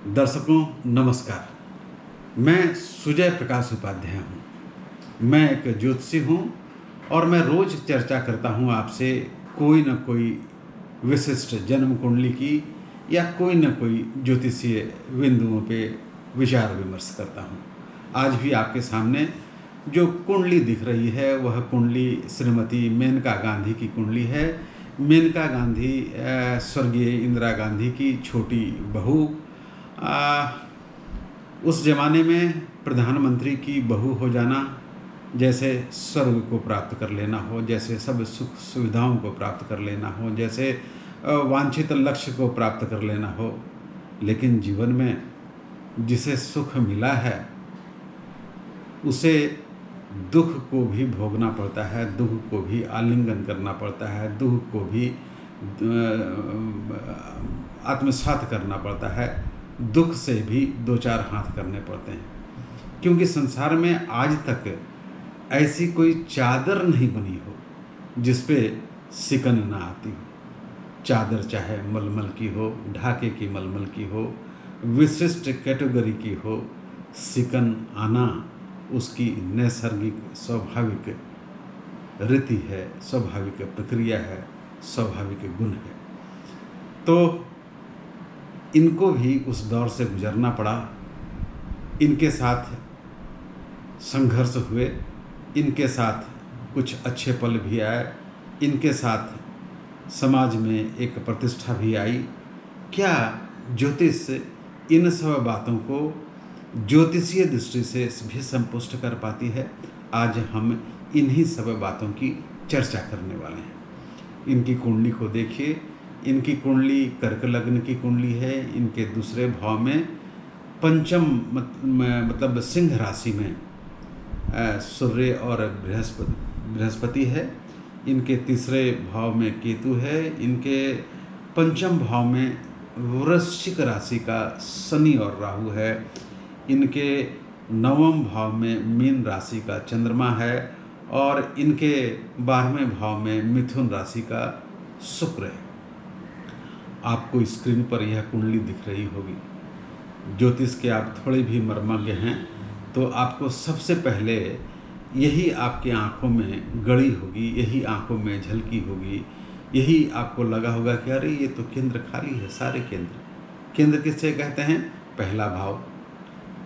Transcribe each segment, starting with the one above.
दर्शकों नमस्कार। मैं सुजय प्रकाश उपाध्याय हूँ। मैं एक ज्योतिषी हूँ और मैं रोज़ चर्चा करता हूँ आपसे कोई न कोई विशिष्ट जन्म कुंडली की या कोई न कोई ज्योतिषीय बिंदुओं पे विचार विमर्श करता हूँ। आज भी आपके सामने जो कुंडली दिख रही है वह कुंडली श्रीमती मेनका गांधी की कुंडली है। मेनका गांधी स्वर्गीय इंदिरा गांधी की छोटी बहू। उस ज़माने में प्रधानमंत्री की बहू हो जाना जैसे स्वर्ग को प्राप्त कर लेना हो, जैसे सब सुख सुविधाओं को प्राप्त कर लेना हो, जैसे वांछित लक्ष्य को प्राप्त कर लेना हो। लेकिन जीवन में जिसे सुख मिला है उसे दुख को भी भोगना पड़ता है, दुख को भी आलिंगन करना पड़ता है, दुख को भी आत्मसात करना पड़ता है, दुख से भी दो चार हाथ करने पड़ते हैं। क्योंकि संसार में आज तक ऐसी कोई चादर नहीं बनी हो जिस पे सिकन ना आती हो। चादर चाहे मलमल की हो, ढाके की मलमल की हो, विशिष्ट कैटेगरी की हो, सिकन आना उसकी नैसर्गिक स्वाभाविक रीति है, स्वाभाविक प्रक्रिया है, स्वाभाविक गुण है। तो इनको भी उस दौर से गुजरना पड़ा। इनके साथ संघर्ष हुए, इनके साथ कुछ अच्छे पल भी आए, इनके साथ समाज में एक प्रतिष्ठा भी आई। क्या ज्योतिष इन सब बातों को ज्योतिषीय दृष्टि से भी संपुष्ट कर पाती है? आज हम इन्हीं सब बातों की चर्चा करने वाले हैं। इनकी कुंडली को देखिए। इनकी कुंडली कर्क लग्न की कुंडली है। इनके दूसरे भाव में पंचम मतलब सिंह राशि में सूर्य और बृहस्पति है। इनके तीसरे भाव में केतु है। इनके पंचम भाव में वृश्चिक राशि का शनि और राहु है। इनके नवम भाव में मीन राशि का चंद्रमा है और इनके 12वें भाव में मिथुन राशि का शुक्र है। आपको स्क्रीन पर यह कुंडली दिख रही होगी। ज्योतिष के आप थोड़े भी मर्मज्ञ हैं तो आपको सबसे पहले यही आपकी आंखों में गड़ी होगी, यही आंखों में झलकी होगी, यही आपको लगा होगा कि अरे ये तो केंद्र खाली है। सारे केंद्र किससे कहते हैं? पहला भाव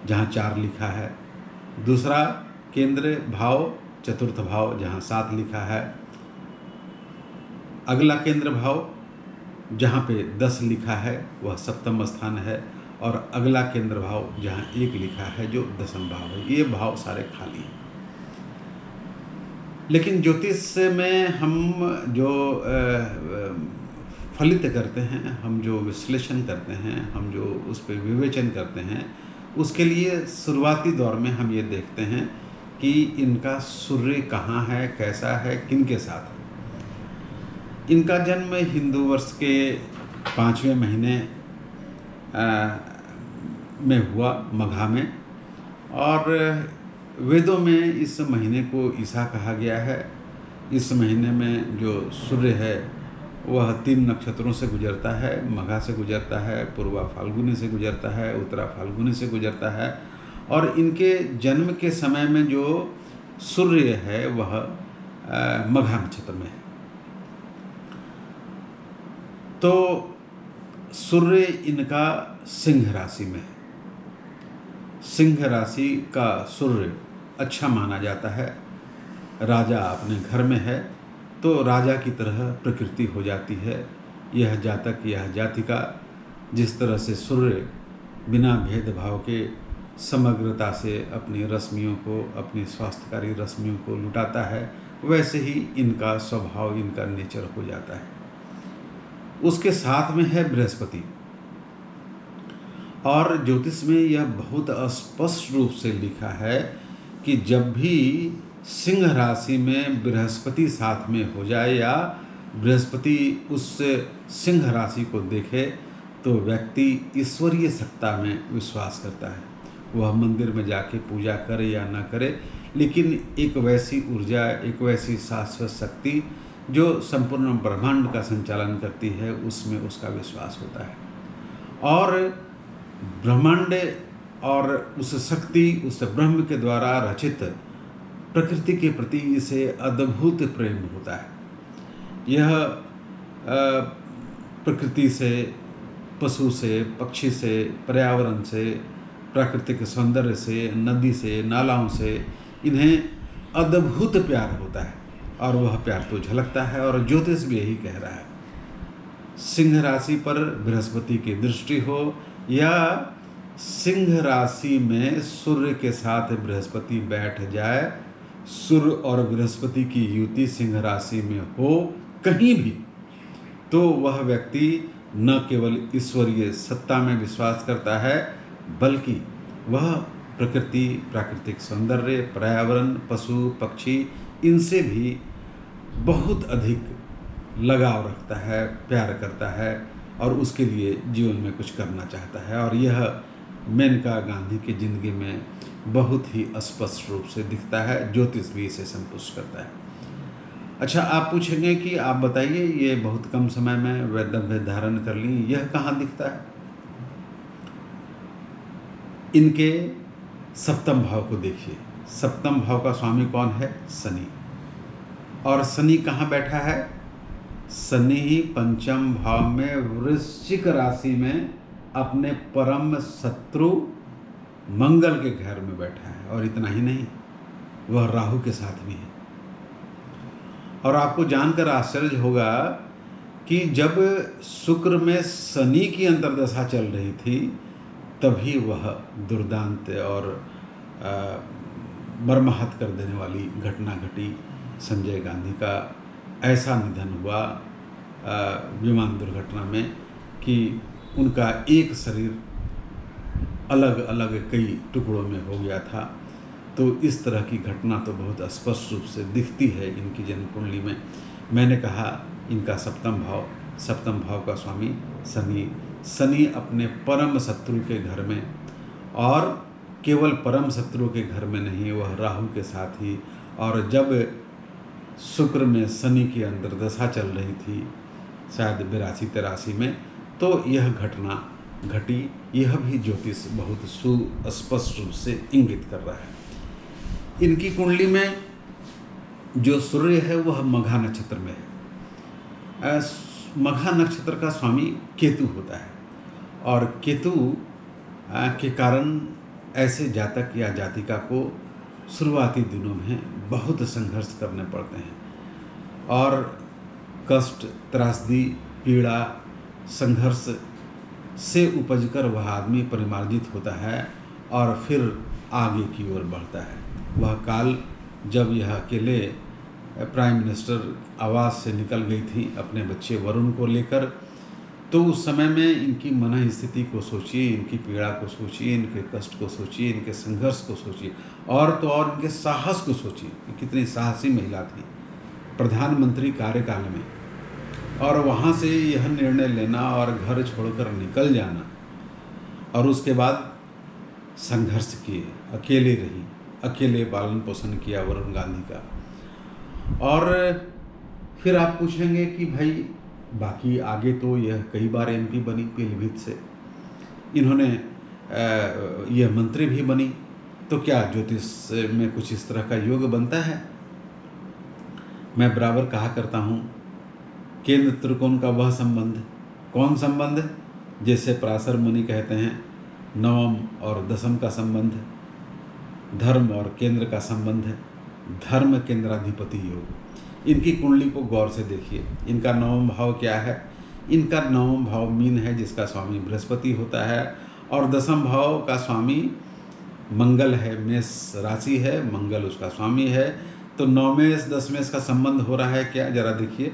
जहाँ 4 लिखा है, दूसरा केंद्र भाव चतुर्थ भाव जहाँ 7 लिखा है, अगला केंद्र भाव जहाँ पे 10 लिखा है वह सप्तम स्थान है और अगला केंद्र भाव जहाँ 1 लिखा है जो दशम भाव है। ये भाव सारे खाली हैं। लेकिन ज्योतिष में हम जो फलित करते हैं, हम जो विश्लेषण करते हैं, हम जो उस पर विवेचन करते हैं, उसके लिए शुरुआती दौर में हम ये देखते हैं कि इनका सूर्य कहाँ है, कैसा है, किन के साथ है। इनका जन्म हिंदू वर्ष के 5वें महीने में हुआ, मघा में, और वेदों में इस महीने को ईसा कहा गया है। इस महीने में जो सूर्य है वह 3 नक्षत्रों से गुजरता है। मघा से गुजरता है, पूर्वा फाल्गुनी से गुजरता है, उत्तरा फाल्गुनी से गुजरता है और इनके जन्म के समय में जो सूर्य है वह मघा नक्षत्र में है। तो सूर्य इनका सिंह राशि में है। सिंह राशि का सूर्य अच्छा माना जाता है। राजा अपने घर में है तो राजा की तरह प्रकृति हो जाती है। यह जातक, यह जातिका जिस तरह से सूर्य बिना भेदभाव के समग्रता से अपनी रश्मियों को, अपनी स्वास्थ्यकारी रश्मियों को लुटाता है, वैसे ही इनका स्वभाव, इनका नेचर हो जाता है। उसके साथ में है बृहस्पति। और ज्योतिष में यह बहुत स्पष्ट रूप से लिखा है कि जब भी सिंह राशि में बृहस्पति साथ में हो जाए या बृहस्पति उस सिंह राशि को देखे तो व्यक्ति ईश्वरीय सत्ता में विश्वास करता है। वह मंदिर में जाके पूजा करे या ना करे, लेकिन एक वैसी ऊर्जा, एक वैसी शाश्वत शक्ति जो संपूर्ण ब्रह्मांड का संचालन करती है, उसमें उसका विश्वास होता है। और ब्रह्मांड और उस शक्ति, उस ब्रह्म के द्वारा रचित प्रकृति के प्रति इसे अद्भुत प्रेम होता है। यह प्रकृति से, पशु से, पक्षी से, पर्यावरण से, प्राकृतिक सौंदर्य से, नदी से, नालाओं से इन्हें अद्भुत प्यार होता है और वह प्यार तो झलकता है। और ज्योतिष भी यही कह रहा है। सिंह राशि पर बृहस्पति की दृष्टि हो या सिंह राशि में सूर्य के साथ बृहस्पति बैठ जाए, सूर्य और बृहस्पति की युति सिंह राशि में हो कहीं भी, तो वह व्यक्ति न केवल ईश्वरीय सत्ता में विश्वास करता है, बल्कि वह प्रकृति, प्राकृतिक सौंदर्य, पर्यावरण, पशु पक्षी इनसे भी बहुत अधिक लगाव रखता है, प्यार करता है और उसके लिए जीवन में कुछ करना चाहता है। और यह मेनका गांधी की जिंदगी में बहुत ही स्पष्ट रूप से दिखता है। ज्योतिष भी इसे संतुष्ट करता है। अच्छा, आप पूछेंगे कि आप बताइए, ये बहुत कम समय में वैधव्य धारण कर ली, यह कहाँ दिखता है? इनके सप्तम भाव को देखिए। सप्तम भाव का स्वामी कौन है? शनि। और शनि कहाँ बैठा है? शनि ही पंचम भाव में वृश्चिक राशि में अपने परम शत्रु मंगल के घर में बैठा है। और इतना ही नहीं, वह राहु के साथ भी है। और आपको जानकर आश्चर्य होगा कि जब शुक्र में शनि की अंतर्दशा चल रही थी, तभी वह दुर्दांत और मर्माहत कर देने वाली घटना घटी। संजय गांधी का ऐसा निधन हुआ विमान दुर्घटना में कि उनका एक शरीर अलग अलग कई टुकड़ों में हो गया था। तो इस तरह की घटना तो बहुत स्पष्ट रूप से दिखती है इनकी जन्म कुंडली में। मैंने कहा इनका सप्तम भाव का स्वामी शनि। शनि अपने परम शत्रु के घर में, और केवल परम शत्रु के घर में नहीं, वह राहु के साथ ही। और जब शुक्र में शनि की अंतर्दशा चल रही थी, शायद 82-83 में, तो यह घटना घटी। यह भी ज्योतिष बहुत सुस्पष्ट रूप से इंगित कर रहा है। इनकी कुंडली में जो सूर्य है वह मघा नक्षत्र में है। मघा नक्षत्र का स्वामी केतु होता है। और केतु के कारण ऐसे जातक या जातिका को शुरुआती दिनों में बहुत संघर्ष करने पड़ते हैं और कष्ट, त्रासदी, पीड़ा, संघर्ष से उपजकर वह आदमी परिमार्जित होता है और फिर आगे की ओर बढ़ता है। वह काल जब यह अकेले प्राइम मिनिस्टर आवास से निकल गई थी अपने बच्चे वरुण को लेकर, तो उस समय में इनकी मन स्थिति को सोचिए, इनकी पीड़ा को सोचिए, इनके कष्ट को सोचिए, इनके संघर्ष को सोचिए, और तो और इनके साहस को सोचिए कि कितनी साहसी महिला थी प्रधानमंत्री कार्यकाल में। और वहाँ से यह निर्णय लेना और घर छोड़कर निकल जाना, और उसके बाद संघर्ष किए, अकेले रही, अकेले पालन पोषण किया वरुण गांधी का। और फिर आप पूछेंगे कि भाई बाकी आगे तो यह कई बार एमपी बनी पीलीभीत से, इन्होंने यह मंत्री भी बनी, तो क्या ज्योतिष में कुछ इस तरह का योग बनता है? मैं बराबर कहा करता हूँ, केंद्र त्रिकोण का वह संबंध, कौन संबंध? जैसे पराशर मुनि कहते हैं नवम और दशम का संबंध, धर्म और केंद्र का संबंध है, धर्म केंद्राधिपति योग। इनकी कुंडली को गौर से देखिए। इनका नवम भाव क्या है? इनका नवम भाव मीन है, जिसका स्वामी बृहस्पति होता है, और दशम भाव का स्वामी मंगल है, मेष राशि है, मंगल उसका स्वामी है। तो नवमेश दशमेश का संबंध हो रहा है क्या? जरा देखिए,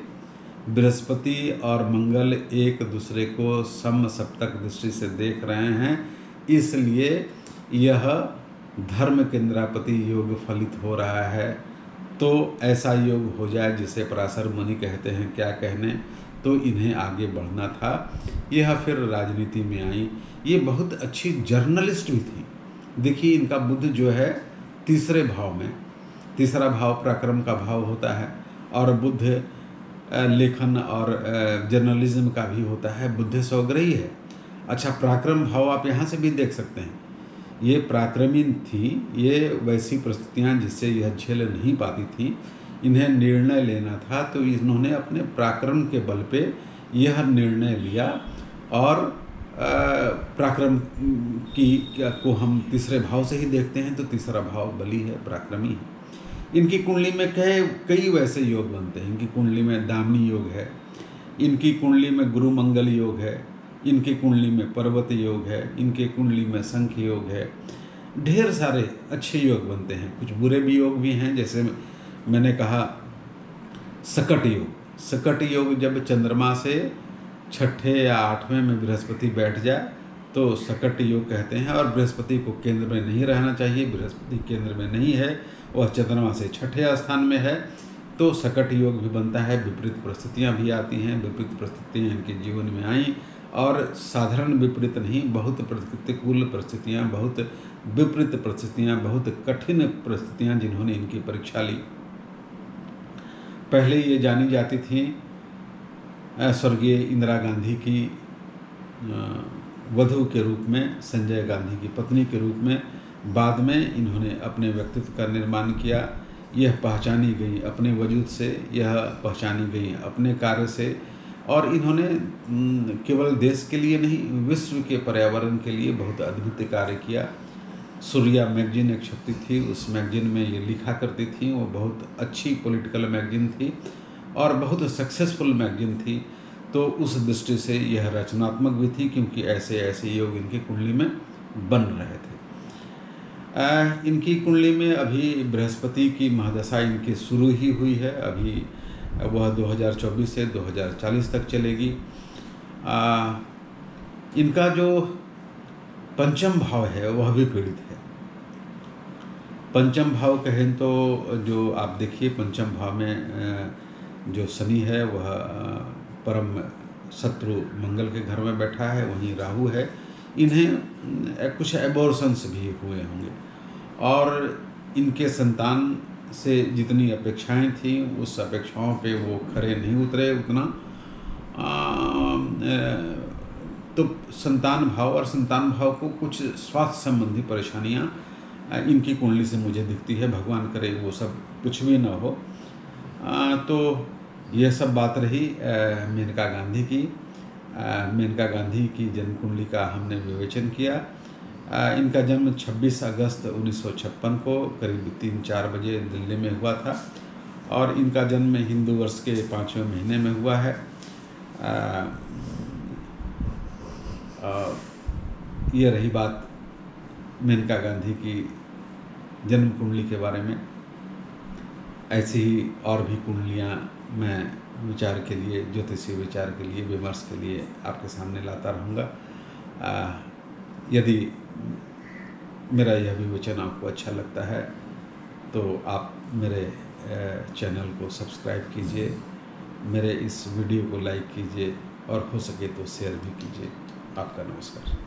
बृहस्पति और मंगल एक दूसरे को सम सप्तक दृष्टि से देख रहे हैं, इसलिए यह धर्म केंद्रापति योग फलित हो रहा है। तो ऐसा योग हो जाए जिसे पराशर मुनि कहते हैं, क्या कहने, तो इन्हें आगे बढ़ना था। यह फिर राजनीति में आई। ये बहुत अच्छी जर्नलिस्ट भी थी। देखिए इनका बुध जो है तीसरे भाव में, तीसरा भाव पराक्रम का भाव होता है, और बुध लेखन और जर्नलिज्म का भी होता है। बुध सौग्रही है। अच्छा, पराक्रम भाव आप यहाँ से भी देख सकते हैं। ये पराक्रमी थी, ये वैसी परिस्थितियाँ जिससे यह झेल नहीं पाती थी, इन्हें निर्णय लेना था, तो इन्होंने अपने पराक्रम के बल पे यह निर्णय लिया। और पराक्रम को हम तीसरे भाव से ही देखते हैं, तो तीसरा भाव बली है, पराक्रमी है। इनकी कुंडली में कई वैसे योग बनते हैं। इनकी कुंडली में दामिनी योग है, इनकी कुंडली में गुरु मंगल योग है, इनकी कुंडली में पर्वत योग है, इनके कुंडली में शंख योग है। ढेर सारे अच्छे योग बनते हैं। कुछ बुरे भी योग भी हैं, जैसे मैंने कहा सकट योग। सकट योग जब चंद्रमा से 6ठे या 8वें में बृहस्पति बैठ जाए तो सकट योग कहते हैं। और बृहस्पति को केंद्र में नहीं रहना चाहिए, बृहस्पति केंद्र में नहीं है, वह चंद्रमा से 6ठे स्थान में है, तो सकट योग भी बनता है। विपरीत परिस्थितियाँ भी आती हैं, विपरीत परिस्थितियाँ इनके जीवन में आई, और साधारण विपरीत नहीं, बहुत प्रतिकूल परिस्थितियाँ, बहुत विपरीत परिस्थितियाँ, बहुत कठिन परिस्थितियाँ जिन्होंने इनकी परीक्षा ली। पहले ये जानी जाती थी स्वर्गीय इंदिरा गांधी की वधू के रूप में, संजय गांधी की पत्नी के रूप में। बाद में इन्होंने अपने व्यक्तित्व का निर्माण किया। यह पहचानी गई अपने वजूद से, यह पहचानी गई अपने कार्य से, और इन्होंने केवल देश के लिए नहीं, विश्व के पर्यावरण के लिए बहुत अद्भुत कार्य किया। सूर्या मैगजीन एक शक्ति थी, उस मैगजीन में ये लिखा करती थी। वो बहुत अच्छी पॉलिटिकल मैगजीन थी और बहुत सक्सेसफुल मैगजीन थी। तो उस दृष्टि से यह रचनात्मक भी थी, क्योंकि ऐसे ऐसे योग इनकी कुंडली में बन रहे थे। इनकी कुंडली में अभी बृहस्पति की महादशा इनकी शुरू ही हुई है। अभी वह 2024 से 2040 तक चलेगी। इनका जो पंचम भाव है वह भी पीड़ित है। पंचम भाव कहें तो जो आप देखिए, पंचम भाव में जो शनि है वह परम शत्रु मंगल के घर में बैठा है, वहीं राहु है। इन्हें कुछ एबॉर्शंस भी हुए होंगे, और इनके संतान से जितनी अपेक्षाएं थी उस अपेक्षाओं पे वो खरे नहीं उतरे उतना। तो संतान भाव और संतान भाव को कुछ स्वास्थ्य संबंधी परेशानियां इनकी कुंडली से मुझे दिखती है। भगवान करे वो सब कुछ भी न हो। तो यह सब बात रही मेनका गांधी की। मेनका गांधी की जन्म कुंडली का हमने विवेचन किया। इनका जन्म 26 अगस्त 1956 को करीब 3-4 बजे दिल्ली में हुआ था, और इनका जन्म हिंदू वर्ष के 5वें महीने में हुआ है। ये रही बात मेनका गांधी की जन्म कुंडली के बारे में। ऐसी ही और भी कुंडलियाँ मैं विचार के लिए, ज्योतिषीय विचार के लिए, विमर्श के लिए आपके सामने लाता रहूँगा। यदि मेरा यह विवेचन आपको अच्छा लगता है तो आप मेरे चैनल को सब्सक्राइब कीजिए, मेरे इस वीडियो को लाइक कीजिए, और हो सके तो शेयर भी कीजिए। आपका नमस्कार।